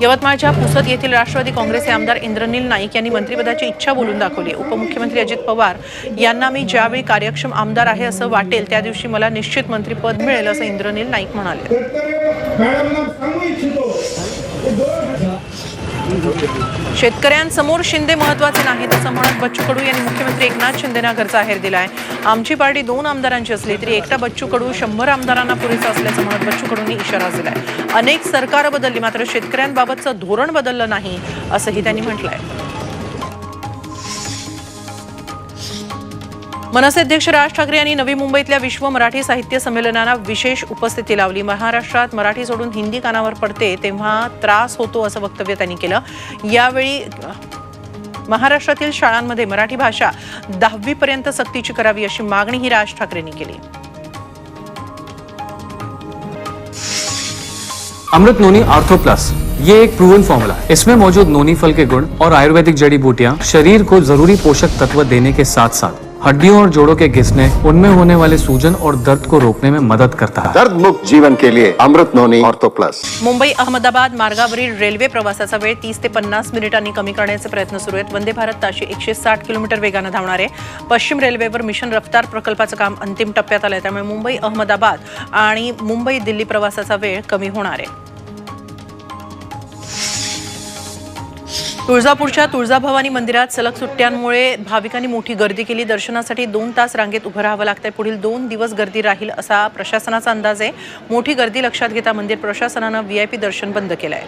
यवतमाळच्या पुसद येथील राष्ट्रवादी काँग्रेसचे आमदार इंद्रनील नाईक यांनी मंत्रिपदाची इच्छा बोलून दाखवली। उपमुख्यमंत्री अजित पवार यांना मी ज्यावेळी कार्यक्षम आमदार आहे असं वाटेल त्या दिवशी मला निश्चित मंत्रिपद मिळेल असं इंद्रनील नाईक म्हणाले। शेतकऱ्यांसमोर शिंदे महत्त्वाचे नाहीत असं म्हणत बच्चू कडू यांनी मुख्यमंत्री एकनाथ शिंदेंना घरचा आहेर दिलाय। आमची पार्टी 2 आमदारांची असली तरी एकटा बच्चू कडू 100 आमदारांना पुरेसा असल्याचं म्हणत बच्चू कडूंनी इशारा दिलाय। अनेक सरकार बदलली मात्र शेतकऱ्यांबाबतचं धोरण बदललं नाही असंही त्यांनी म्हटलंय। मनसे अध्यक्ष राज ठाकरे यांनी नवी मुंबईतल्या विश्व मराठी साहित्य संमेलनाला विशेष उपस्थिती लावली। महाराष्ट्रात मराठी सोडून हिंदी कानावर पडते तेव्हा त्रास होतो असं वक्तव्य त्यांनी केलं। यावेळी महाराष्ट्रातील शाळांमध्ये मराठी भाषा 10वी पर्यंत सक्तीची करावी अशी मागणीही राज ठाकरेंनी केली। अमृत नोनी आर्थो प्लस ये एक प्रूवन फॉर्मूला है। इसमें मौजूद नोनी फल के गुण और आयुर्वेदिक जड़ी बूटियां शरीर को जरूरी पोषक तत्व देने के साथ साथ हड्डियों और जोड़ों के घिसने, उनमें होने वाले सूजन और दर्द को रोकने में मदद करता है। दर्द मुक्त जीवन के लिए अमृत नोनी ऑर्थो प्लस। मुंबई अहमदाबाद मार्गावरील रेल्वे प्रवासाचा वेळ 30 ते 50 मिनिटांनी कमी करण्याचे प्रयत्न सुरू आहेत। वंदे भारत ताशी 160 किलोमीटर वेगाने धावणार आहे। पश्चिम रेल्वेवर मिशन रफ्तार प्रकल्पाचं काम अंतिम टप्प्यात आलंय, त्यामुळे मुंबई अहमदाबाद आणि मुंबई दिल्ली प्रवासाचा वेळ कमी होणार आहे। तुळजापूरच्या तुळजाभवानी मंदिरात सलग सुट्ट्यांमुळे भाविकांनी मोठी गर्दी केली। दर्शनासाठी 2 तास रांगेत उभं राहावं लागतंय। पुढील 2 दिवस गर्दी राहील असा प्रशासनाचा अंदाज आहे। मोठी गर्दी लक्षात घेता मंदिर प्रशासनानं VIP दर्शन बंद केलंय।